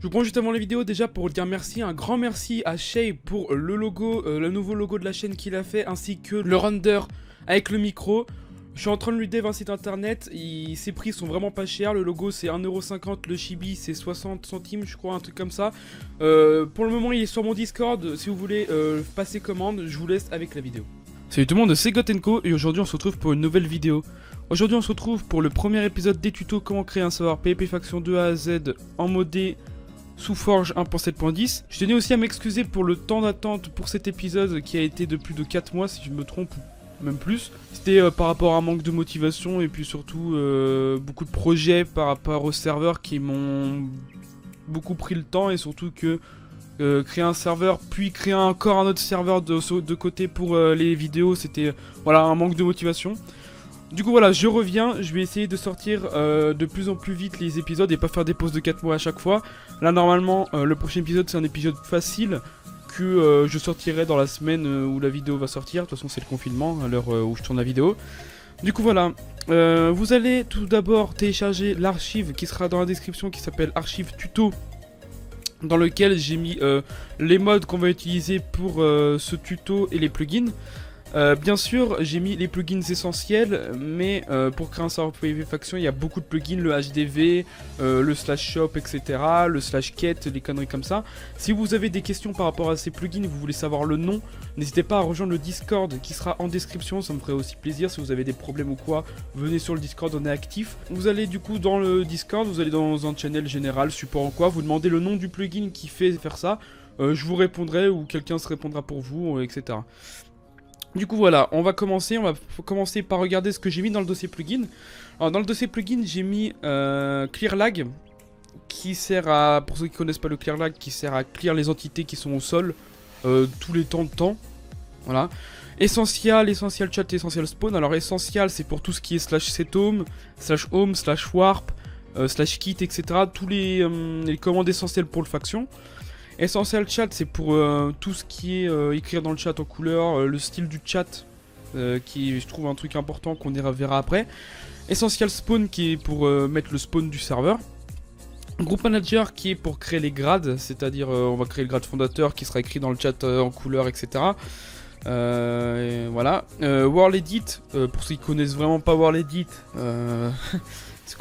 Je vous prends juste avant la vidéo déjà pour dire merci, un grand merci à Shay pour le logo, le nouveau logo de la chaîne qu'il a fait, ainsi que le render avec le micro. Je suis en train de lui dev un site internet, ses prix sont vraiment pas chers, le logo c'est 1,50€, le chibi c'est 60 centimes je crois, un truc comme ça. Pour le moment il est sur mon Discord, si vous voulez passer commande, je vous laisse avec la vidéo. Salut tout le monde, c'est Gotenko et aujourd'hui on se retrouve pour une nouvelle vidéo. Aujourd'hui on se retrouve pour le premier épisode des tutos comment créer un serveur PvP Faction 2 A à Z en modé sous Forge 1.7.10. Je tenais aussi à m'excuser pour le temps d'attente pour cet épisode qui a été de plus de 4 mois si je me trompe, ou même plus. C'était par rapport à un manque de motivation et puis surtout beaucoup de projets par rapport au serveur qui m'ont beaucoup pris le temps et surtout que créer un serveur puis créer encore un autre serveur de côté pour les vidéos, c'était voilà un manque de motivation. Du coup voilà, je reviens, je vais essayer de sortir de plus en plus vite les épisodes et pas faire des pauses de 4 mois à chaque fois. Là normalement le prochain épisode c'est un épisode facile que je sortirai dans la semaine où la vidéo va sortir. De toute façon c'est le confinement à l'heure où je tourne la vidéo. Du coup voilà, vous allez tout d'abord télécharger l'archive qui sera dans la description qui s'appelle archive tuto, dans lequel j'ai mis les modes qu'on va utiliser pour ce tuto et les plugins. Bien sûr, j'ai mis les plugins essentiels, mais pour créer un serveur PvP Faction, il y a beaucoup de plugins, le HDV, le /shop, etc., le /quête, les conneries comme ça. Si vous avez des questions par rapport à ces plugins, vous voulez savoir le nom, n'hésitez pas à rejoindre le Discord qui sera en description, ça me ferait aussi plaisir. Si vous avez des problèmes ou quoi, venez sur le Discord, on est actif. Vous allez du coup dans le Discord, vous allez dans un channel général, support ou quoi, vous demandez le nom du plugin qui fait faire ça, je vous répondrai ou quelqu'un se répondra pour vous, etc. Du coup voilà, on va commencer par regarder ce que j'ai mis dans le dossier plugin. Alors dans le dossier plugin j'ai mis ClearLag, qui sert à, pour ceux qui connaissent pas le ClearLag, qui sert à clear les entités qui sont au sol tous les temps de temps. Voilà. Essential chat, essential spawn. Alors essential c'est pour tout ce qui est /sethome, /home, /warp, /kit, etc. Tous les commandes essentielles pour le faction. Essential chat c'est pour tout ce qui est écrire dans le chat en couleur, le style du chat qui je trouve un truc important qu'on verra après. Essential spawn qui est pour mettre le spawn du serveur. Group manager qui est pour créer les grades, c'est-à-dire on va créer le grade fondateur qui sera écrit dans le chat en couleur, etc. Voilà. World Edit, pour ceux qui connaissent vraiment pas World Edit,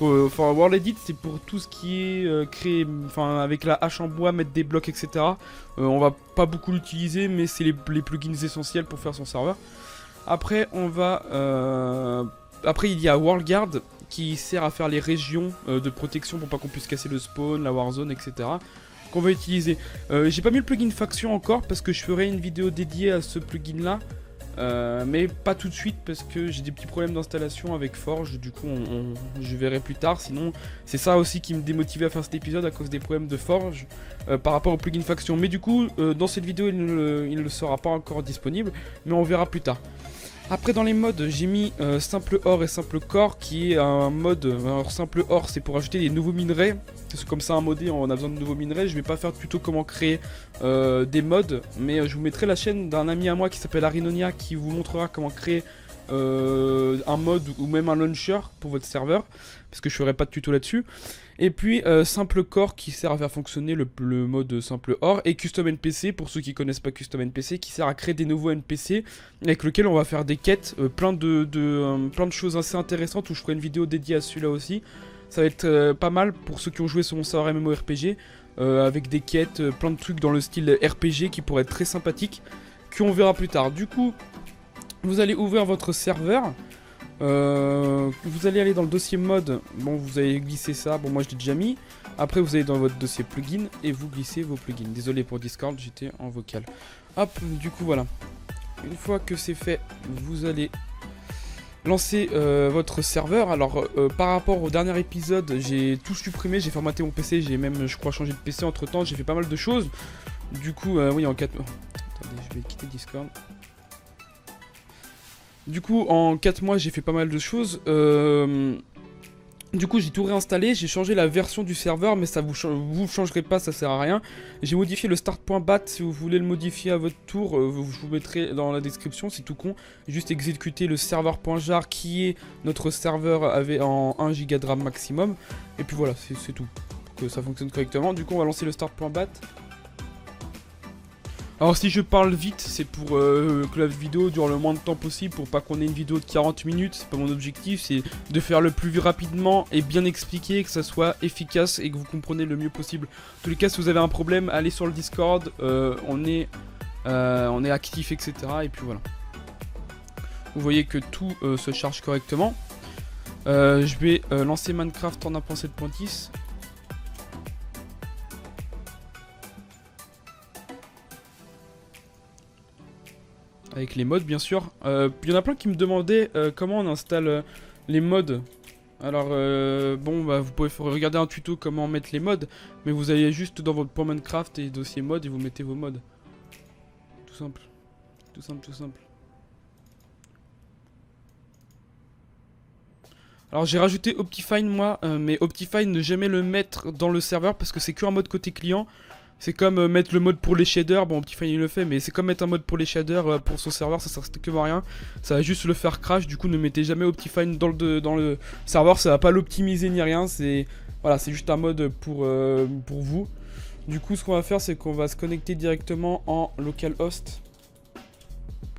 enfin, World Edit c'est pour tout ce qui est créé, enfin avec la hache en bois, mettre des blocs, etc. On va pas beaucoup l'utiliser, mais c'est les plugins essentiels pour faire son serveur. Après on va, après il y a World Guard qui sert à faire les régions de protection pour pas qu'on puisse casser le spawn, la warzone, etc. Qu'on va utiliser. J'ai pas mis le plugin faction encore parce que je ferai une vidéo dédiée à ce plugin là. Mais pas tout de suite parce que j'ai des petits problèmes d'installation avec Forge, du coup je verrai plus tard. Sinon c'est ça aussi qui me démotivait à faire cet épisode à cause des problèmes de Forge par rapport au plugin faction. Mais du coup dans cette vidéo il ne sera pas encore disponible, mais on verra plus tard. Après dans les modes j'ai mis simple or et simple core qui est un mode, alors simple or c'est pour ajouter des nouveaux minerais. Parce que comme ça un modé on a besoin de nouveaux minerais. Je vais pas faire de tuto comment créer des modes, mais je vous mettrai la chaîne d'un ami à moi qui s'appelle Arinonia qui vous montrera comment créer un mode ou même un launcher pour votre serveur, parce que je ferai pas de tuto là-dessus. Et puis simple core qui sert à faire fonctionner le mode simple or, et custom NPC pour ceux qui connaissent pas custom NPC qui sert à créer des nouveaux NPC avec lequel on va faire des quêtes, plein de choses assez intéressantes où je ferai une vidéo dédiée à celui-là aussi. Ça va être pas mal pour ceux qui ont joué sur mon serveur MMORPG avec des quêtes, plein de trucs dans le style RPG qui pourraient être très sympathiques, qu'on verra plus tard. Du coup vous allez ouvrir votre serveur. Vous allez aller dans le dossier mode, bon vous allez glisser ça, bon moi je l'ai déjà mis. Après vous allez dans votre dossier plugin et vous glissez vos plugins. Désolé pour Discord, j'étais en vocal. Hop, du coup voilà. Une fois que c'est fait, vous allez lancer votre serveur. Alors par rapport au dernier épisode, j'ai tout supprimé, j'ai formaté mon PC, j'ai même je crois changé de PC entre temps, j'ai fait pas mal de choses. Du coup, oui en 4... Attendez, je vais quitter Discord. Du coup, en 4 mois, j'ai fait pas mal de choses. Du coup, j'ai tout réinstallé, j'ai changé la version du serveur, mais ça vous changerez pas, ça sert à rien. J'ai modifié le start.bat, si vous voulez le modifier à votre tour, je vous mettrai dans la description, c'est tout con. Juste exécuter le serveur.jar qui est notre serveur en 1 Go de RAM maximum. Et puis voilà, c'est tout. que ça fonctionne correctement. Du coup on va lancer le start.bat. Alors si je parle vite, c'est pour que la vidéo dure le moins de temps possible, pour pas qu'on ait une vidéo de 40 minutes, c'est pas mon objectif, c'est de faire le plus rapidement et bien expliqué, que ça soit efficace et que vous compreniez le mieux possible. En tous les cas, si vous avez un problème, allez sur le Discord, on est actif, etc. Et puis voilà. Vous voyez que tout se charge correctement. Je vais lancer Minecraft en 1.7.10. Avec les mods bien sûr. Il y en a plein qui me demandaient comment on installe les mods. Alors bon bah vous pouvez regarder un tuto comment mettre les mods. Mais vous allez juste dans votre point Minecraft et dossier mods et vous mettez vos mods. Tout simple. Tout simple, tout simple. Alors j'ai rajouté Optifine moi, mais Optifine ne jamais le mettre dans le serveur parce que c'est qu'un mode côté client. C'est comme mettre le mode pour les shaders, bon Optifine il le fait, mais c'est comme mettre un mode pour les shaders pour son serveur, ça sert strictement à rien. Ça va juste le faire crash, du coup ne mettez jamais Optifine dans le serveur, ça va pas l'optimiser ni rien, c'est voilà, c'est juste un mode pour vous. Du coup ce qu'on va faire c'est qu'on va se connecter directement en localhost.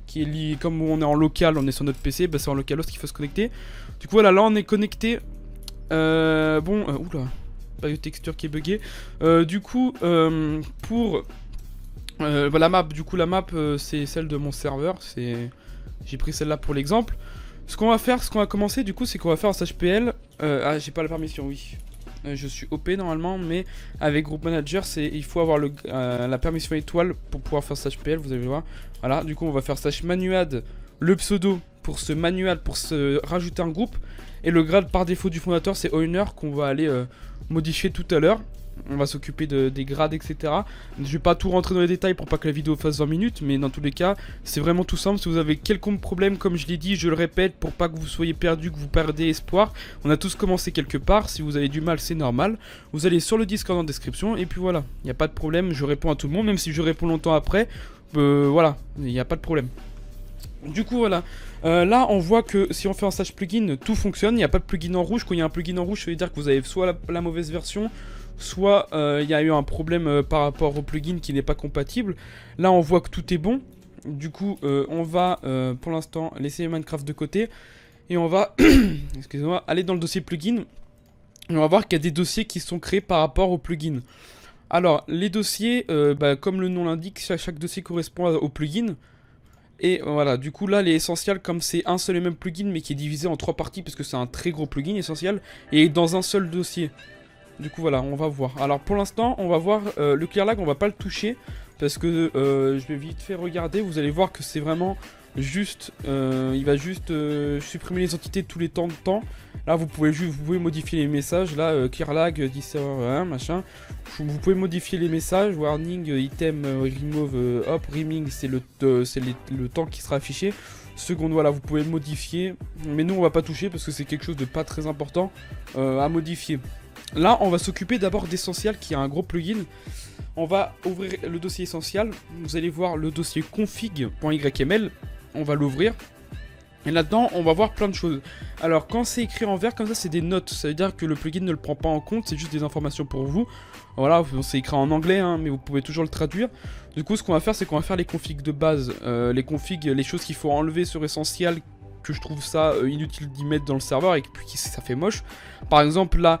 Qui est lié, comme on est en local, on est sur notre PC, bah c'est en localhost qu'il faut se connecter. Du coup voilà, là on est connecté. Oula. De texture qui est buggée. Du coup, pour la map, la map c'est celle de mon serveur. J'ai pris celle-là pour l'exemple. Ce qu'on va commencer du coup, c'est qu'on va faire un HPL. Ah, j'ai pas la permission, oui. Je suis OP normalement, mais avec Group Manager, il faut avoir la permission étoile pour pouvoir faire HPL. Vous allez voir. Voilà, du coup, on va faire manuad le pseudo pour se rajouter un groupe. Et le grade par défaut du fondateur, c'est owner qu'on va aller modifier tout à l'heure. On va s'occuper des grades, etc. Je vais pas tout rentrer dans les détails pour pas que la vidéo fasse 20 minutes, mais dans tous les cas, c'est vraiment tout simple. Si vous avez quelconque problème, comme je l'ai dit, je le répète, pour pas que vous soyez perdu, que vous perdez espoir. On a tous commencé quelque part. Si vous avez du mal, c'est normal. Vous allez sur le Discord en description, et puis voilà. Il n'y a pas de problème, je réponds à tout le monde, même si je réponds longtemps après. Voilà, il n'y a pas de problème. Du coup voilà, là on voit que si on fait un stage plugin, tout fonctionne, il n'y a pas de plugin en rouge. Quand il y a un plugin en rouge, ça veut dire que vous avez soit la mauvaise version, soit il y a eu un problème par rapport au plugin qui n'est pas compatible. Là on voit que tout est bon, du coup on va pour l'instant laisser Minecraft de côté, et on va, excusez-moi, aller dans le dossier plugin, et on va voir qu'il y a des dossiers qui sont créés par rapport au plugin. Alors les dossiers, comme le nom l'indique, chaque dossier correspond au plugin. Et voilà, du coup là les essentiels, comme c'est un seul et même plugin mais qui est divisé en 3 parties parce que c'est un très gros plugin essentiel, et dans un seul dossier. Du coup voilà, on va voir. Alors pour l'instant on va voir le clear lag, on va pas le toucher parce que je vais vite fait regarder. Vous allez voir que c'est vraiment juste, il va juste supprimer les entités tous les temps de temps. Là vous pouvez modifier les messages. Là clear lag, 10 serveur, machin. Vous pouvez modifier les messages, warning, item, remove, hop, rimming, c'est le temps qui sera affiché. Seconde, voilà, vous pouvez modifier, mais nous on va pas toucher parce que c'est quelque chose de pas très important à modifier. Là on va s'occuper d'abord d'essentiel, qui est un gros plugin. On va ouvrir le dossier essentiel, vous allez voir le dossier config.yml, on va l'ouvrir. Et là-dedans, on va voir plein de choses. Alors, quand c'est écrit en vert, comme ça, c'est des notes. Ça veut dire que le plugin ne le prend pas en compte, c'est juste des informations pour vous. Voilà, c'est écrit en anglais, hein, mais vous pouvez toujours le traduire. Du coup, ce qu'on va faire, c'est qu'on va faire les configs de base. Les choses qu'il faut enlever sur Essential, que je trouve ça inutile d'y mettre dans le serveur, et puis ça fait moche. Par exemple, là,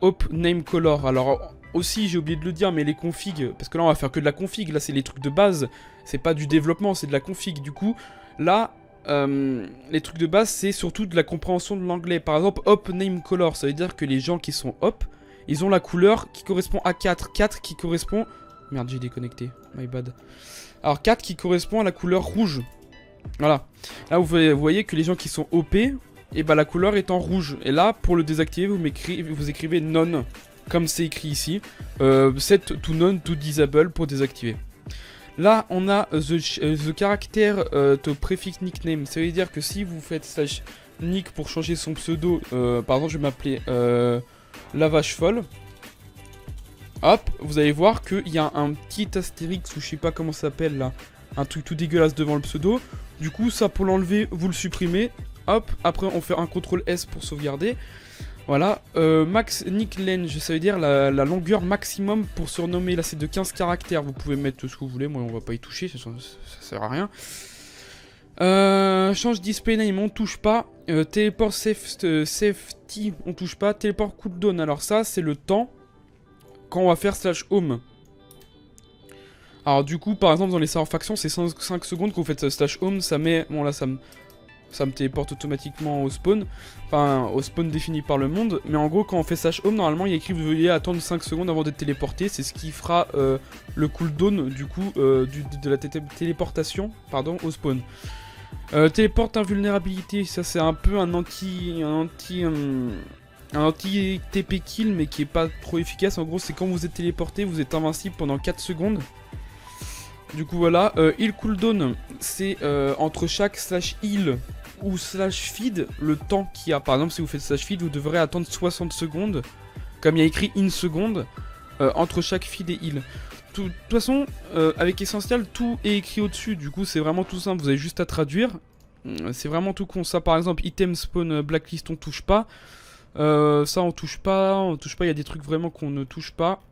hop, name color. Alors, aussi, j'ai oublié de le dire, mais les configs, parce que là, on va faire que de la config. Là, c'est les trucs de base. C'est pas du développement, c'est de la config. Du coup, là... les trucs de base, c'est surtout de la compréhension de l'anglais. Par exemple, hop name color, ça veut dire que les gens qui sont hop, ils ont la couleur qui correspond à 4. 4 qui correspond... Merde, j'ai déconnecté, my bad. Alors 4 qui correspond à la couleur rouge. Voilà. Là, vous voyez que les gens qui sont OP, et bah la couleur est en rouge. Et là, pour le désactiver, vous écrivez none, comme c'est écrit ici. Set to none to disable pour désactiver. Là, on a the caractère to prefix nickname. Ça veut dire que si vous faites /nick pour changer son pseudo, par exemple, je vais m'appeler la vache folle. Hop, vous allez voir qu'il y a un petit astérix, ou je sais pas comment ça s'appelle là, un truc tout dégueulasse devant le pseudo. Du coup, ça pour l'enlever, vous le supprimez. Hop, après on fait un CTRL S pour sauvegarder. Voilà, max nicklange, ça veut dire la longueur maximum pour surnommer. Là, c'est de 15 caractères. Vous pouvez mettre ce que vous voulez. Moi, on va pas y toucher, ça sert à rien. Change display name, on touche pas. Téléport safety, on touche pas. Téléport cooldown, alors ça, c'est le temps quand on va faire /home. Alors, du coup, par exemple, dans les serveurs factions, c'est 5 secondes que vous faites /home. Ça met. Bon, là, ça me téléporte automatiquement au spawn. Enfin, au spawn défini par le monde. Mais en gros, quand on fait /home, normalement, il y a écrit vous veuillez attendre 5 secondes avant d'être téléporté. C'est ce qui fera le cooldown, du coup, de la téléportation, pardon, au spawn. Téléporte invulnérabilité, ça c'est un peu un anti-TP kill, mais qui est pas trop efficace. En gros, c'est quand vous êtes téléporté, vous êtes invincible pendant 4 secondes. Du coup, voilà. Heal cooldown, c'est entre chaque /heal ou /feed, le temps qu'il y a. Par exemple, si vous faites /feed, vous devrez attendre 60 secondes, comme il y a écrit in seconde, entre chaque feed et heal. De toute façon, avec Essential, tout est écrit au-dessus. Du coup, c'est vraiment tout simple. Vous avez juste à traduire. C'est vraiment tout con. Ça, par exemple, item spawn blacklist, on touche pas. Ça, on touche pas. On touche pas. Il y a des trucs vraiment qu'on ne touche pas.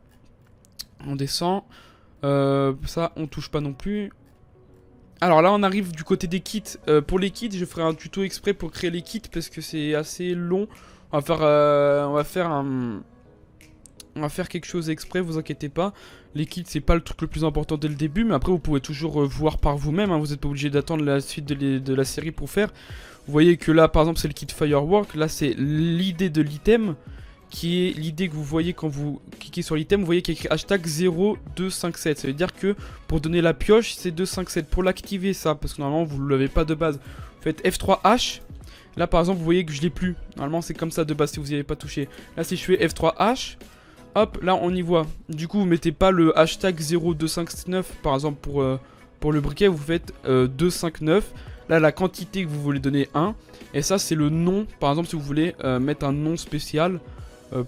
On descend. Ça, on touche pas non plus. Alors là, on arrive du côté des kits. Pour les kits, je ferai un tuto exprès pour créer les kits parce que c'est assez long. On va faire quelque chose exprès, vous inquiétez pas. Les kits, c'est pas le truc le plus important dès le début, mais après vous pouvez toujours voir par vous-même, hein. Vous n'êtes pas obligé d'attendre la suite de la série pour faire. Vous voyez que là, par exemple, c'est le kit Firework. Là, c'est l'idée de l'item, qui est l'idée que vous voyez quand vous cliquez sur l'item. Vous voyez qu'il y a écrit hashtag 0257. Ça veut dire que pour donner la pioche, c'est 257. Pour l'activer, ça, parce que normalement, vous ne l'avez pas de base, vous faites F3H. Là, par exemple, vous voyez que je l'ai plus. Normalement, c'est comme ça de base si vous n'y avez pas touché. Là, si je fais F3H... hop, là on y voit. Du coup, vous mettez pas le hashtag 0259, par exemple pour le briquet, vous faites 259. Là, la quantité que vous voulez donner 1. Et ça, c'est le nom, par exemple, si vous voulez mettre un nom spécial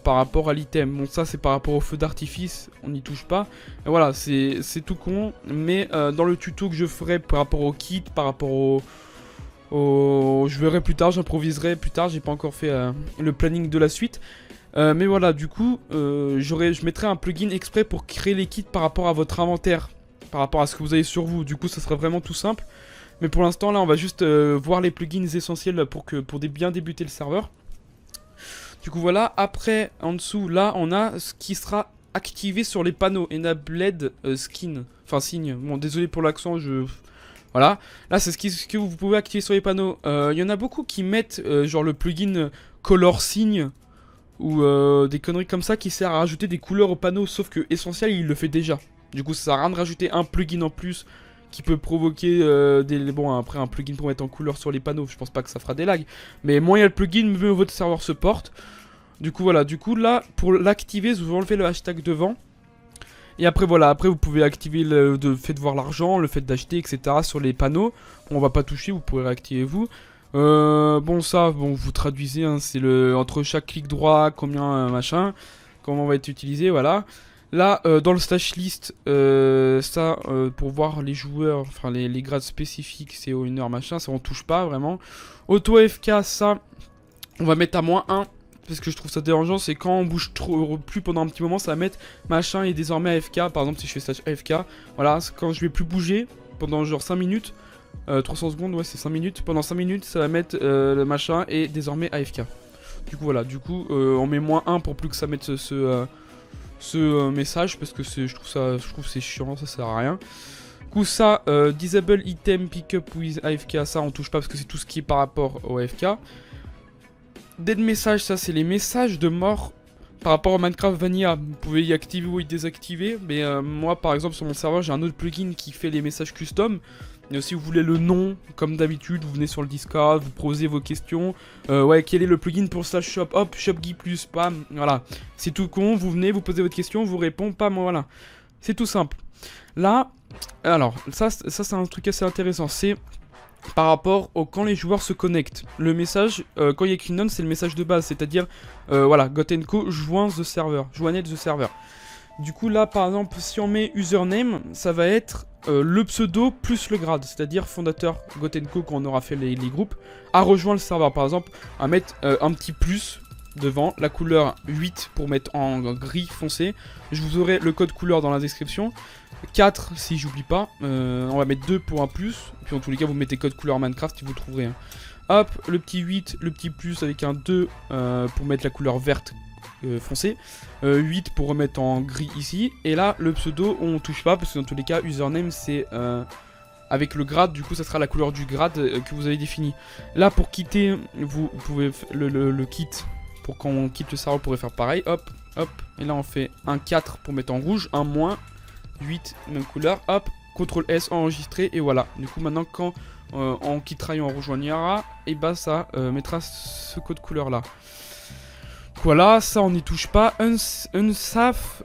par rapport à l'item. Bon, ça, c'est par rapport au feu d'artifice, on n'y touche pas. Et voilà, c'est tout con. Mais dans le tuto que je ferai par rapport au kit, par rapport je verrai plus tard, j'improviserai plus tard, j'ai pas encore fait le planning de la suite. Mais voilà, du coup, je mettrai un plugin exprès pour créer les kits par rapport à votre inventaire, par rapport à ce que vous avez sur vous. Du coup, ça sera vraiment tout simple. Mais pour l'instant, là, on va juste voir les plugins essentiels pour bien débuter le serveur. Du coup, voilà. Après, en dessous, là, on a ce qui sera activé sur les panneaux. Enabled skin. Enfin, signe. Bon, désolé pour l'accent, Voilà. Là, c'est ce que vous pouvez activer sur les panneaux. Il y en a beaucoup qui mettent, genre, le plugin Color Signe ou des conneries comme ça qui sert à rajouter des couleurs au panneau, sauf que Essential il le fait déjà. Du coup ça sert à rien de rajouter un plugin en plus qui peut provoquer bon, après un plugin pour mettre en couleur sur les panneaux, je pense pas que ça fera des lags, mais moins il y a le plugin, mieux votre serveur se porte. Du coup voilà, du coup là pour l'activer vous enlevez le hashtag devant. Et après voilà, après vous pouvez activer le fait de voir l'argent, le fait d'acheter, etc. sur les panneaux. On va pas toucher, vous pourrez réactiver vous. Bon ça, bon vous traduisez, hein, c'est le entre chaque clic droit, combien machin, comment va être utilisé, voilà. Là, dans le stash list, ça, pour voir les joueurs, enfin les grades spécifiques, c'est au winner machin, ça on touche pas vraiment. Auto AFK, ça, on va mettre à -1. Parce que je trouve ça dérangeant, c'est quand on bouge plus pendant un petit moment, ça va mettre machin et désormais AFK. Par exemple, si je fais slash AFK, voilà, quand je vais plus bouger pendant genre 5 minutes, 300 secondes, ouais, c'est 5 minutes. Pendant 5 minutes, ça va mettre le machin et désormais AFK. Du coup, voilà, du coup, on met -1 pour plus que ça mette ce message parce que je trouve c'est chiant, ça sert à rien. Du coup, ça, disable item pickup with AFK, ça on touche pas parce que c'est tout ce qui est par rapport au AFK. Dead message, ça c'est les messages de mort par rapport au Minecraft Vanilla. Vous pouvez y activer ou y désactiver, mais moi par exemple sur mon serveur j'ai un autre plugin qui fait les messages custom. Et si vous voulez le nom, comme d'habitude, vous venez sur le Discord, vous posez vos questions. Ouais, quel est le plugin pour slash shop? Hop, shopgy plus, pam, voilà. C'est tout con, vous venez, vous posez votre question, vous répond, pam, voilà. C'est tout simple. Là, alors, ça c'est un truc assez intéressant, c'est par rapport au quand les joueurs se connectent. Le message, quand il y a écrit none, c'est le message de base, c'est-à-dire, voilà, Gotenko joins the server, joignez the server. Du coup là par exemple si on met username, ça va être le pseudo plus le grade, c'est-à-dire fondateur Gotenko quand on aura fait les groupes, a rejoint le serveur. Par exemple à mettre un petit plus devant, la couleur 8 pour mettre en gris foncé. Je vous aurai le code couleur dans la description. 4 si j'oublie pas, on va mettre 2 pour un plus, puis en tous les cas vous mettez code couleur Minecraft si vous trouverez. Hop, le petit 8, le petit plus avec un 2 pour mettre la couleur verte foncée, 8 pour remettre en gris ici, et là le pseudo on touche pas parce que dans tous les cas username c'est avec le grade, du coup ça sera la couleur du grade que vous avez défini. Là pour quitter, vous pouvez le kit, pour quand on quitte le serveur vous pourrez faire pareil, hop, hop, et là on fait un 4 pour mettre en rouge, un moins, 8, même couleur, hop, CTRL S enregistré, et voilà. Du coup maintenant quand on quittera et on rejoignera, et bah ça mettra ce code couleur là. Voilà, ça on n'y touche pas. Unsafe,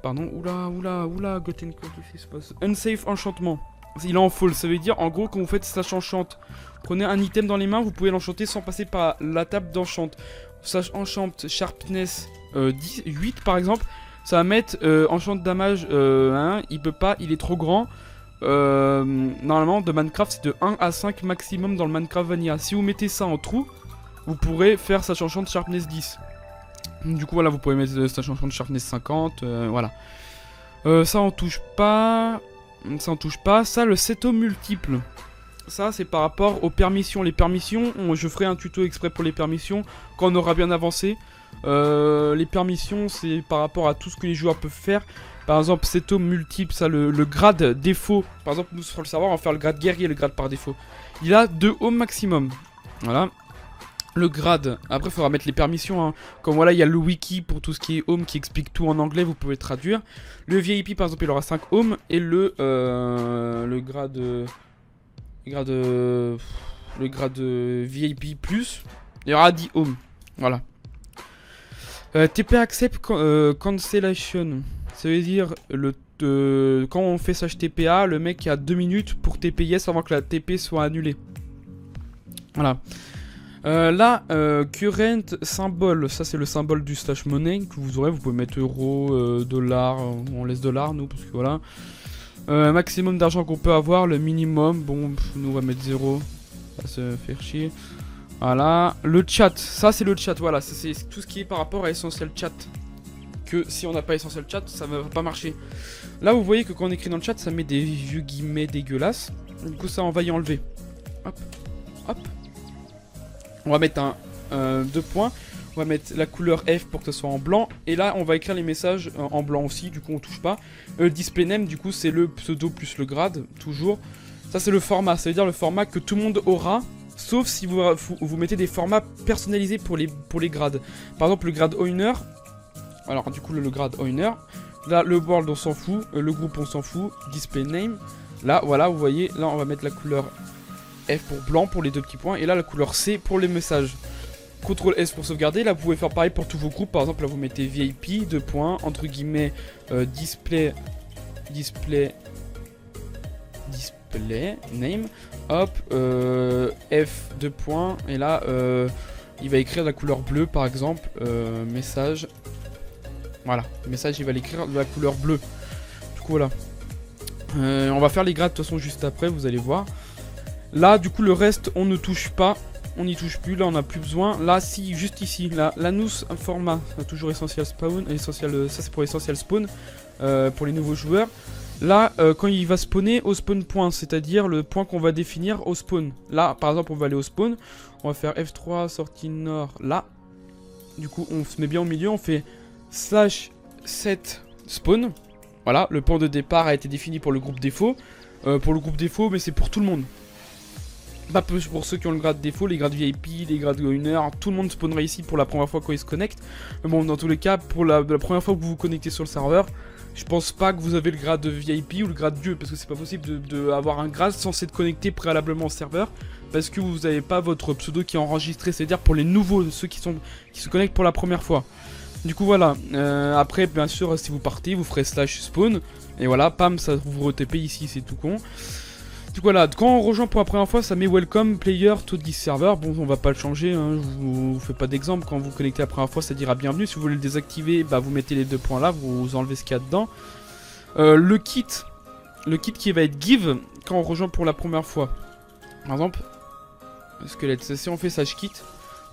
pardon, oula, unsafe enchantement. Il est en false, ça veut dire en gros quand vous faites slash enchant, prenez un item dans les mains, vous pouvez l'enchanter sans passer par la table d'enchant. Slash enchant sharpness 8 par exemple, ça va mettre enchant damage 1, il peut pas, il est trop grand. Normalement de Minecraft c'est de 1 à 5 maximum dans le Minecraft Vanilla. Si vous mettez ça en trou, vous pourrez faire slash enchant sharpness 10. Du coup voilà, vous pouvez mettre slash enchant sharpness 50, voilà. Ça on touche pas. Ça on touche pas. Ça le seto multiple. Ça c'est par rapport aux permissions. Les permissions, je ferai un tuto exprès pour les permissions quand on aura bien avancé. Les permissions c'est par rapport à tout ce que les joueurs peuvent faire. Par exemple seto multiple, ça le grade défaut. Par exemple nous sur le serveur on va faire le grade guerrier, le grade par défaut. Il a 2 home maximum. Voilà. Le grade, après il faudra mettre les permissions hein. Comme voilà il y a le wiki pour tout ce qui est home qui explique tout en anglais, vous pouvez traduire. Le VIP par exemple il aura 5 home. Et le grade VIP plus, il y aura 10 home. Voilà. TP accept cancellation, ça veut dire quand on fait slash TPA, le mec a 2 minutes pour TP yes avant que la TP soit annulée. Voilà. Là, current symbole, ça c'est le symbole du slash money que vous aurez, vous pouvez mettre euro, dollar, on laisse dollar nous parce que voilà. Maximum d'argent qu'on peut avoir, le minimum, bon nous on va mettre 0, ça se faire chier. Voilà, le chat, ça c'est le chat, voilà, ça c'est tout ce qui est par rapport à Essential Chat. Que si on n'a pas Essential Chat, ça ne va pas marcher. Là vous voyez que quand on écrit dans le chat, ça met des vieux guillemets dégueulasses. Du coup ça on va y enlever. Hop, hop. On va mettre un 2 points, on va mettre la couleur F pour que ça soit en blanc, et là on va écrire les messages en blanc aussi, du coup on touche pas. Display name, du coup c'est le pseudo plus le grade, toujours. Ça c'est le format, ça veut dire le format que tout le monde aura, sauf si vous mettez des formats personnalisés pour les grades. Par exemple le grade owner, alors du coup le grade owner, là le world on s'en fout, le groupe on s'en fout, display name, là voilà vous voyez, là on va mettre la couleur F pour blanc pour les 2 petits points, et là la couleur C pour les messages. CTRL S pour sauvegarder, là vous pouvez faire pareil pour tous vos groupes, par exemple là vous mettez VIP, 2 points, entre guillemets, display name, hop, F, 2 points, et là il va écrire la couleur bleue par exemple, message, voilà, message il va l'écrire de la couleur bleue, du coup voilà. On va faire les grades de toute façon juste après, vous allez voir. Là du coup le reste on ne touche pas, on n'y touche plus, là on n'a plus besoin. Là si, juste ici, là, l'anus format, toujours essential spawn, ça c'est pour essential spawn, pour les nouveaux joueurs. Là quand il va spawner au spawn point, c'est-à-dire le point qu'on va définir au spawn. Là par exemple on va aller au spawn, on va faire F3 sortie nord là. Du coup on se met bien au milieu, on fait slash set spawn. Voilà, le point de départ a été défini pour le groupe défaut. Pour le groupe défaut, mais c'est pour tout le monde. Pas plus pour ceux qui ont le grade défaut, les grades VIP, les grades winner, tout le monde spawnera ici pour la première fois quand il se connecte. Mais bon, dans tous les cas, pour la première fois que vous vous connectez sur le serveur, je pense pas que vous avez le grade VIP ou le grade Dieu, parce que c'est pas possible d'avoir un grade sans être connecté préalablement au serveur, parce que vous n'avez pas votre pseudo qui est enregistré, c'est-à-dire pour les nouveaux, ceux qui se connectent pour la première fois. Du coup voilà, après bien sûr si vous partez, vous ferez slash spawn, et voilà, pam, ça vous re-TP ici, c'est tout con. Du coup voilà, quand on rejoint pour la première fois, ça met welcome player to this server. Bon, on va pas le changer, hein, je vous fais pas d'exemple. Quand vous connectez la première fois, ça dira bienvenue. Si vous voulez le désactiver, bah vous mettez les 2 points là, vous enlevez ce qu'il y a dedans. Le kit qui va être give quand on rejoint pour la première fois. Par exemple, squelette, si on fait slash kit,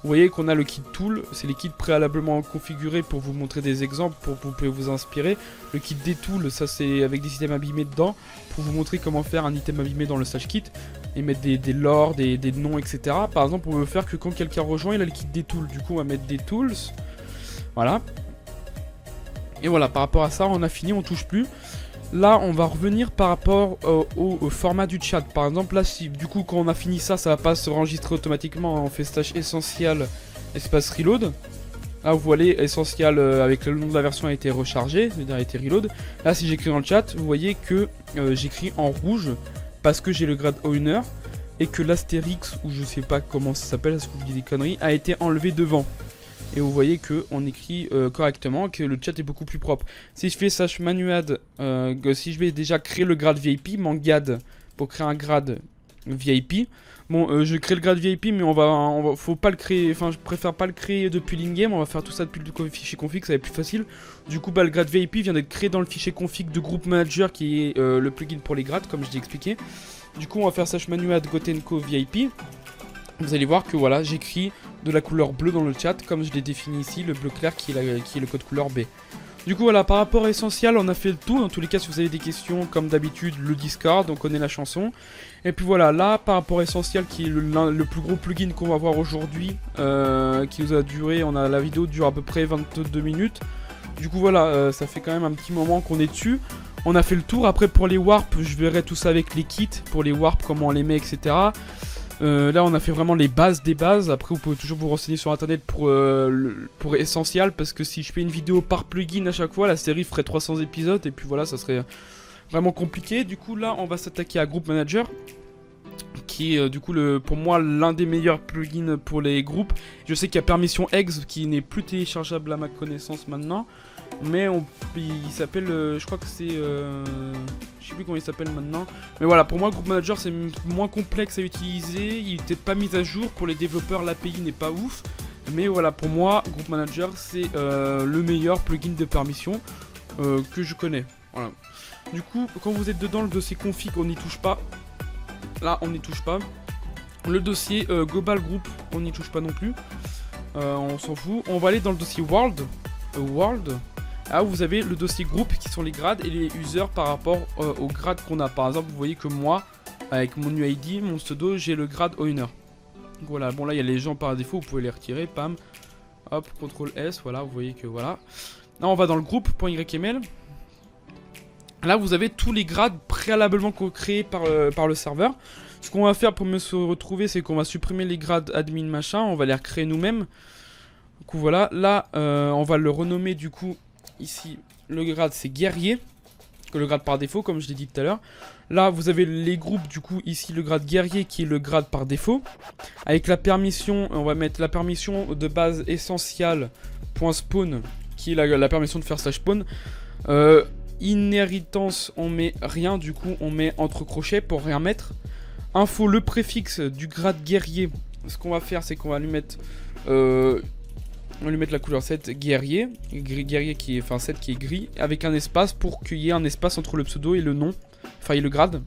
Vous voyez qu'on a le kit tool, c'est les kits préalablement configurés pour vous montrer des exemples, pour que vous pouvez vous inspirer. Le kit des tools, ça c'est avec des items abîmés dedans, pour vous montrer comment faire un item abîmé dans le slash kit, et mettre des lores, des noms, etc. Par exemple, on veut faire que quand quelqu'un rejoint, il a le kit des tools, du coup on va mettre des tools, voilà. Et voilà, par rapport à ça, on a fini, on touche plus. Là, on va revenir par rapport au format du chat. Par exemple, là, si du coup, quand on a fini ça, ça va pas se enregistrer automatiquement. On fait slash essential espace reload. Là, vous voyez, essential avec le nom de la version a été rechargé, c'est-à-dire a été reload. Là, si j'écris dans le chat, vous voyez que j'écris en rouge parce que j'ai le grade owner et que l'astérix, ou je sais pas comment ça s'appelle, parce que je dis des conneries, a été enlevé devant. Et vous voyez qu'on écrit correctement, que le chat est beaucoup plus propre. Si je fais slash manuad, si je vais déjà créer le grade VIP, mangad, pour créer un grade VIP. Bon, je crée le grade VIP, mais faut pas le créer, enfin je préfère pas le créer depuis l'ingame, on va faire tout ça depuis le fichier config, ça va être plus facile. Du coup, le grade VIP vient d'être créé dans le fichier config de group manager, qui est le plugin pour les grades, comme je l'ai expliqué. Du coup, on va faire slash manuad gotenko VIP. Vous allez voir que voilà, j'écris de la couleur bleue dans le chat, comme je l'ai défini ici, le bleu clair qui est le code couleur B. Du coup voilà, par rapport à Essential, on a fait le tout. Dans tous les cas, si vous avez des questions, comme d'habitude, le Discord, on connaît la chanson. Et puis voilà, là, par rapport à Essential, qui est le plus gros plugin qu'on va voir aujourd'hui, qui nous a duré, la vidéo dure à peu près 22 minutes. Du coup voilà, ça fait quand même un petit moment qu'on est dessus. On a fait le tour. Après, pour les warps, je verrai tout ça avec les kits, pour les warps, comment on les met, etc. Là on a fait vraiment les bases des bases. Après vous pouvez toujours vous renseigner sur internet pour Essential, parce que si je fais une vidéo par plugin à chaque fois, la série ferait 300 épisodes et puis voilà, ça serait vraiment compliqué. Du coup là on va s'attaquer à Group Manager, qui est du coup pour moi l'un des meilleurs plugins pour les groupes. Je sais qu'il y a Permission Eggs qui n'est plus téléchargeable à ma connaissance maintenant, mais il s'appelle, je crois que c'est, je sais plus comment il s'appelle maintenant. Mais voilà, pour moi Group Manager c'est moins complexe à utiliser, il est peut-être pas mis à jour, pour les développeurs l'API n'est pas ouf. Mais voilà, pour moi Group Manager c'est le meilleur plugin de permission que je connais. Voilà. Du coup, quand vous êtes dedans, le dossier config on n'y touche pas. Là on n'y touche pas. Le dossier Global Group on n'y touche pas non plus. On s'en fout. On va aller dans le dossier World. Là vous avez le dossier groupe qui sont les grades et les users par rapport aux grades qu'on a. Par exemple, vous voyez que moi, avec mon UID, mon pseudo, j'ai le grade owner. Donc voilà, bon là il y a les gens par défaut, vous pouvez les retirer, pam. Hop, CTRL S, voilà, vous voyez que voilà. Là on va dans le groupe.yml. Là vous avez tous les grades préalablement créés par le serveur. Ce qu'on va faire pour me se retrouver, c'est qu'on va supprimer les grades admin machin, on va les recréer nous-mêmes. Du coup voilà, là on va le renommer du coup. Ici, le grade c'est guerrier, que le grade par défaut, comme je l'ai dit tout à l'heure. Là, vous avez les groupes, du coup, ici le grade guerrier qui est le grade par défaut. Avec la permission, on va mettre la permission de base essential.spawn, qui est la permission de faire slash spawn. Inheritance, on met rien, du coup, on met entre crochets pour rien mettre. Info, le préfixe du grade guerrier. Ce qu'on va faire, c'est qu'on va lui mettre. On va lui mettre la couleur 7 guerrier, guerrier qui est, enfin 7 qui est gris, avec un espace pour qu'il y ait un espace entre le pseudo et le nom, enfin et le grade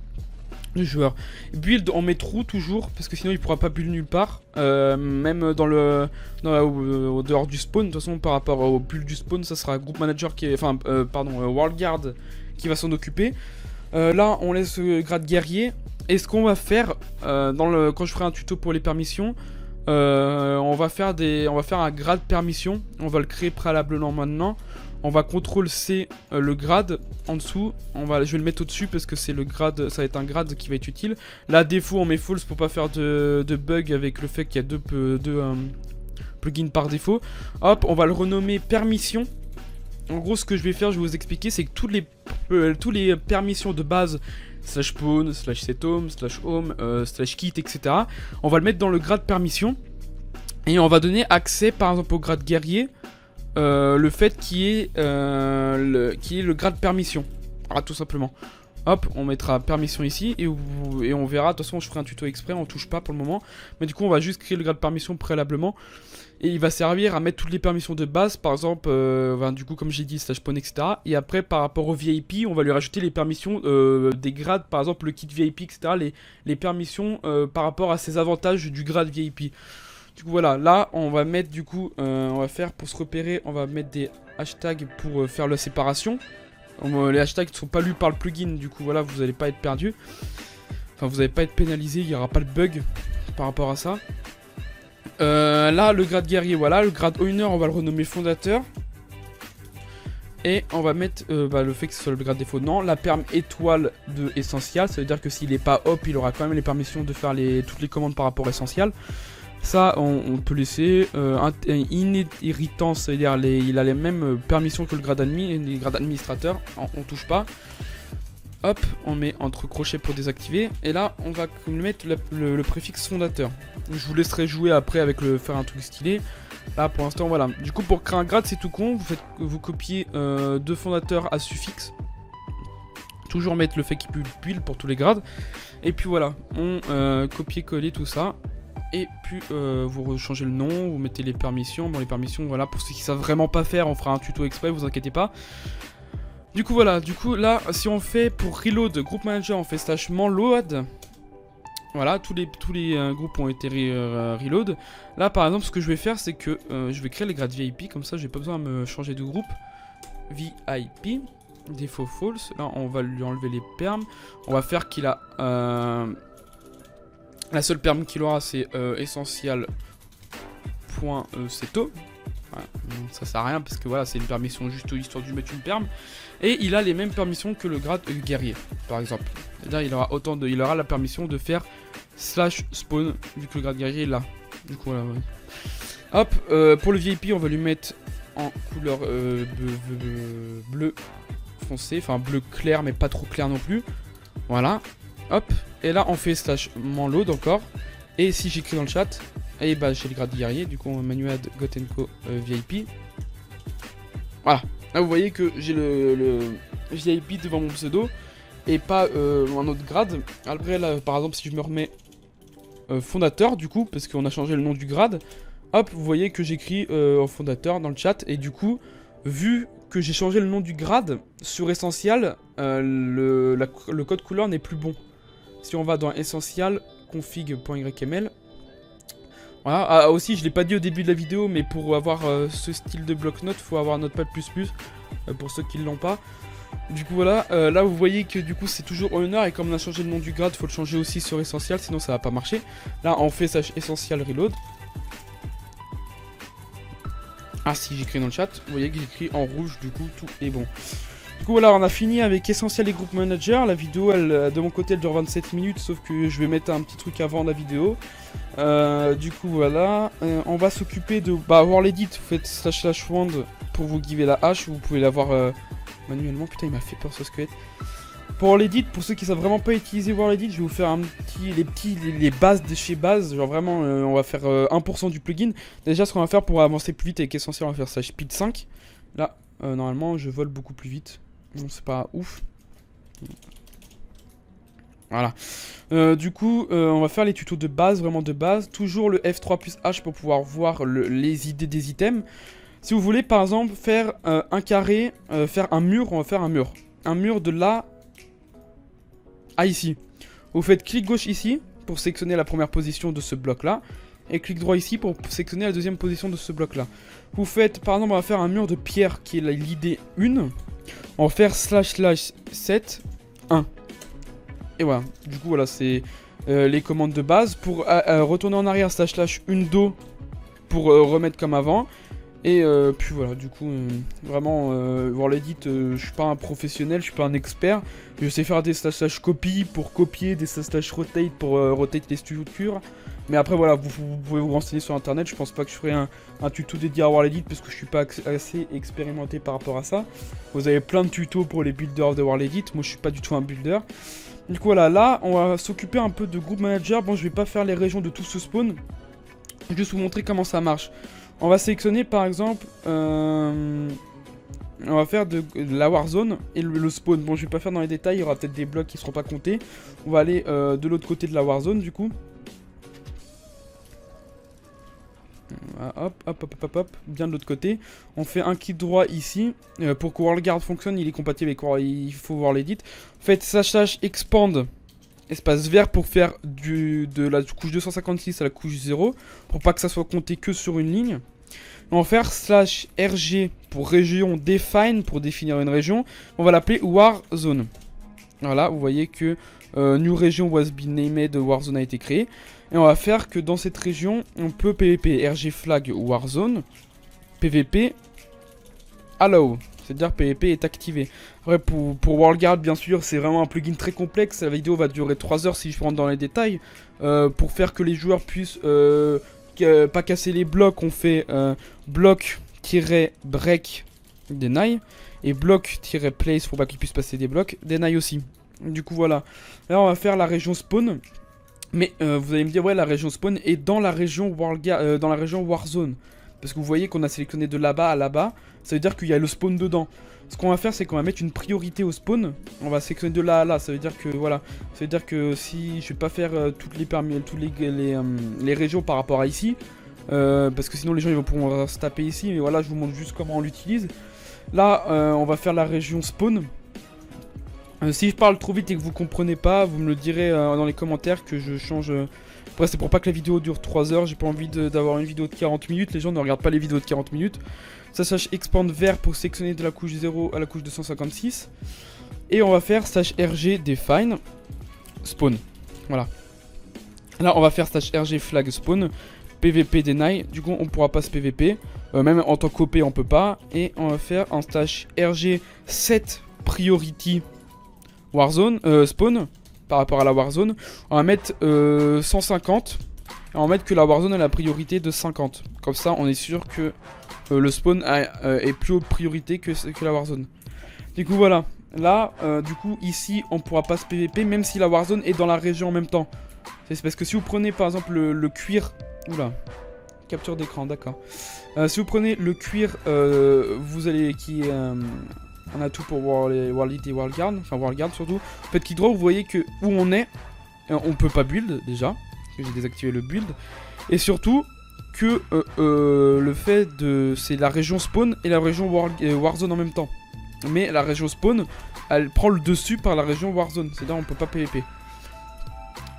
du joueur. Build on met true toujours, parce que sinon il pourra pas build nulle part, même au dehors du spawn. De toute façon par rapport au build du spawn, ça sera Group Manager qui est, enfin World Guard qui va s'en occuper. Là on laisse grade guerrier, et ce qu'on va faire, quand je ferai un tuto pour les permissions, on va faire un grade permission. On va le créer préalablement maintenant. On va CTRL C le grade en dessous. Je vais le mettre au-dessus parce que c'est le grade, ça va être un grade qui va être utile. Là, défaut, on met false pour pas faire de bug avec le fait qu'il y a deux plugins par défaut. Hop, on va le renommer permission. En gros, ce que je vais faire, je vais vous expliquer, c'est que tous les permissions de base, slash spawn, slash sethome, slash home, slash kit, etc. On va le mettre dans le grade permission. Et on va donner accès, par exemple, au grade guerrier, le fait qu'il y ait le grade permission. Ah, tout simplement. Hop, on mettra permission ici et on verra. De toute façon, je ferai un tuto exprès, on touche pas pour le moment. Mais du coup, on va juste créer le grade permission préalablement. Et il va servir à mettre toutes les permissions de base, par exemple, du coup, comme j'ai dit, slash spawn, etc. Et après, par rapport au VIP, on va lui rajouter les permissions des grades, par exemple, le kit VIP, etc. Les permissions par rapport à ses avantages du grade VIP. Du coup voilà, là on va mettre du coup, on va faire pour se repérer, on va mettre des hashtags pour faire la séparation. Les hashtags ne sont pas lus par le plugin, du coup voilà, vous n'allez pas être perdu. Enfin vous n'allez pas être pénalisé, il n'y aura pas de bug par rapport à ça. Là le grade guerrier, voilà, le grade owner on va le renommer fondateur. Et on va mettre le fait que ce soit le grade défaut, non, la perm étoile de essentiel, ça veut dire que s'il n'est pas hop, il aura quand même les permissions de faire toutes les commandes par rapport à essentiel. Ça on peut laisser. Inhéritant, ça veut dire il a les mêmes permissions que le grade admin, et les grades administrateurs, on touche pas. Hop, on met entre crochets pour désactiver. Et là on va mettre le préfixe fondateur. Je vous laisserai jouer après avec faire un truc stylé. Là pour l'instant voilà. Du coup pour créer un grade c'est tout con. Vous copiez deux fondateurs à suffixe. Toujours mettre le fait qu'il pile pour tous les grades. Et puis voilà, on copier-coller tout ça. Et puis vous changez le nom, vous mettez les permissions. Bon les permissions voilà, pour ceux qui savent vraiment pas faire, on fera un tuto exprès, vous inquiétez pas. Du coup voilà, là si on fait pour reload group manager, on fait slash manload. Voilà, tous les groupes ont été reload. Là par exemple ce que je vais faire c'est que je vais créer les grades VIP, comme ça j'ai pas besoin de me changer de groupe. VIP, défaut false, là on va lui enlever les perms. On va faire qu'il a... la seule perm qu'il aura c'est essential.seto. Voilà. Ça sert à rien parce que voilà c'est une permission juste histoire de lui mettre une perm. Et il a les mêmes permissions que le grade guerrier par exemple. C'est-à-dire il aura la permission de faire slash spawn vu que le grade guerrier est là. Du coup voilà ouais. Hop, pour le VIP on va lui mettre en couleur bleu foncé, enfin bleu clair mais pas trop clair non plus. Voilà, hop, et là on fait slash manload encore. Et si j'écris dans le chat, et bah j'ai le grade guerrier, du coup on manual Gotenko VIP. Voilà, là vous voyez que j'ai le VIP devant mon pseudo et pas un autre grade. Après là par exemple si je me remets fondateur du coup, parce qu'on a changé le nom du grade, hop vous voyez que j'écris fondateur dans le chat. Et du coup vu que j'ai changé le nom du grade sur essential, le code couleur n'est plus bon. Si on va dans essential config.yml, voilà. Ah, aussi je l'ai pas dit au début de la vidéo, mais pour avoir ce style de bloc-notes faut avoir Notepad++, pour ceux qui l'ont pas. Du coup voilà, là vous voyez que du coup c'est toujours owner, et comme on a changé le nom du grade faut le changer aussi sur essential, sinon ça va pas marcher. Là on fait essential reload. Ah si j'écris dans le chat, vous voyez que j'écris en rouge, du coup tout est bon. Du coup voilà, on a fini avec Essential et Group Manager. La vidéo, de mon côté, elle dure 27 minutes, sauf que je vais mettre un petit truc avant la vidéo. Du coup voilà, on va s'occuper de World Edit. Vous faites slash wand pour vous giver la hache, vous pouvez l'avoir manuellement. Putain il m'a fait peur ce squelette. Pour l'edit, pour ceux qui savent vraiment pas utiliser World Edit, je vais vous faire les bases de chez base. Genre vraiment, on va faire 1% du plugin. Déjà, ce qu'on va faire pour avancer plus vite avec Essentiel, on va faire slash speed 5. Là, normalement, je vole beaucoup plus vite. Non, c'est pas ouf. Voilà. Du coup, on va faire les tutos de base, vraiment de base. Toujours le F3 plus H pour pouvoir voir les idées des items. Si vous voulez, par exemple, faire un carré, faire un mur, on va faire un mur. Un mur de là à ici. Vous faites clic gauche ici pour sélectionner la première position de ce bloc là. Et clic droit ici pour sélectionner la deuxième position de ce bloc là. Vous faites, par exemple, on va faire un mur de pierre qui est l'idée 1. On va faire slash 7 1. Et voilà. Du coup, voilà, c'est les commandes de base. Pour retourner en arrière, slash undo pour remettre comme avant. Et puis voilà, du coup, vraiment, World Edit, je suis pas un professionnel, je suis pas un expert. Je sais faire des slash copy pour copier, des slash rotate pour rotate les structures. Mais après, voilà, vous pouvez vous renseigner sur internet. Je pense pas que je ferai un tuto dédié à World Edit parce que je suis pas assez expérimenté par rapport à ça. Vous avez plein de tutos pour les builders de World Edit. Moi, je suis pas du tout un builder. Du coup, voilà, là, on va s'occuper un peu de Group Manager. Bon, je vais pas faire les régions de tout ce spawn. Je vais juste vous montrer comment ça marche. On va sélectionner par exemple, on va faire de la Warzone et le spawn. Bon, je vais pas faire dans les détails, il y aura peut-être des blocs qui seront pas comptés. On va aller de l'autre côté de la Warzone du coup. Hop, bien de l'autre côté. On fait un clic droit ici. Pour que WorldGuard fonctionne, il est compatible avec il faut voir l'edit. Faites slash expand espace vert pour faire de la couche 256 à la couche 0, pour pas que ça soit compté que sur une ligne. On va faire /rg pour région define, pour définir une région. On va l'appeler Warzone. Voilà, vous voyez que new region was been named, Warzone a été créé. Et on va faire que dans cette région, on peut PVP, RG flag Warzone, PVP allow, c'est-à-dire PVP est activé. Après pour WorldGuard, bien sûr, c'est vraiment un plugin très complexe. La vidéo va durer 3 heures si je rentre dans les détails. Pour faire que les joueurs puissent pas casser les blocs, on fait bloc-break deny et bloc-place pour pas qu'ils puissent passer des blocs, deny aussi. Du coup voilà, là on va faire la région spawn. Mais vous allez me dire, ouais, la région spawn est dans la région Warzone. Parce que vous voyez qu'on a sélectionné de là-bas à là-bas. Ça veut dire qu'il y a le spawn dedans. Ce qu'on va faire, c'est qu'on va mettre une priorité au spawn. On va sélectionner de là à là. Ça veut dire que, voilà. Ça veut dire que si je vais pas faire toutes les régions par rapport à ici. Parce que sinon les gens ils vont pouvoir se taper ici. Mais voilà, je vous montre juste comment on l'utilise. Là, on va faire la région spawn. Si je parle trop vite et que vous comprenez pas, vous me le direz dans les commentaires que je change. Après c'est pour pas que la vidéo dure 3 heures, j'ai pas envie d'avoir une vidéo de 40 minutes, les gens ne regardent pas les vidéos de 40 minutes. Ça /expand vert pour sélectionner de la couche 0 à la couche 256. Et on va faire /rg define spawn. Voilà. Là on va faire /rg flag spawn, PVP deny, du coup on pourra pas se PVP, même en tant qu'OP on peut pas. Et on va faire un /rg set priority Warzone, spawn, par rapport à la Warzone, on va mettre 150, et on va mettre que la Warzone a la priorité de 50. Comme ça, on est sûr que le spawn est plus haute priorité que la Warzone. Du coup, voilà. Là, du coup, ici, on pourra pas se PVP, même si la Warzone est dans la région en même temps. C'est parce que si vous prenez, par exemple, le cuir... Oula, capture d'écran, d'accord. Si vous prenez le cuir, vous allez... qui est... un atout pour World et WorldGuard, enfin WorldGuard surtout. En fait, Kidro, vous voyez que où on est, on peut pas build déjà, parce que j'ai désactivé le build. Et surtout que le fait de... c'est la région spawn et la région Warzone en même temps. Mais la région spawn, elle prend le dessus par la région Warzone, c'est-à-dire on peut pas PVP.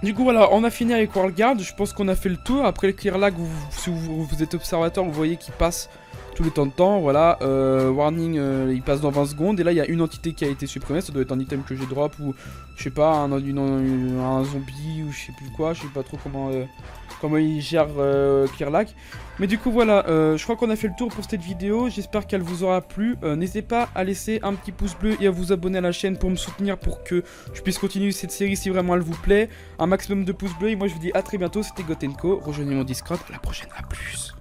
Du coup voilà, on a fini avec WorldGuard, je pense qu'on a fait le tour. Après le clear lag, si vous êtes observateur, vous voyez qu'il passe tous les temps de temps, voilà, warning, il passe dans 20 secondes, et là il y a une entité qui a été supprimée, ça doit être un item que j'ai drop, ou je sais pas, un zombie, ou je sais plus quoi, je sais pas trop comment il gère Clearlag. Mais du coup voilà, je crois qu'on a fait le tour pour cette vidéo, j'espère qu'elle vous aura plu. N'hésitez pas à laisser un petit pouce bleu et à vous abonner à la chaîne pour me soutenir, pour que je puisse continuer cette série si vraiment elle vous plaît. Un maximum de pouces bleus, et moi je vous dis à très bientôt, c'était Gotenko, rejoignez mon Discord, à la prochaine, à plus.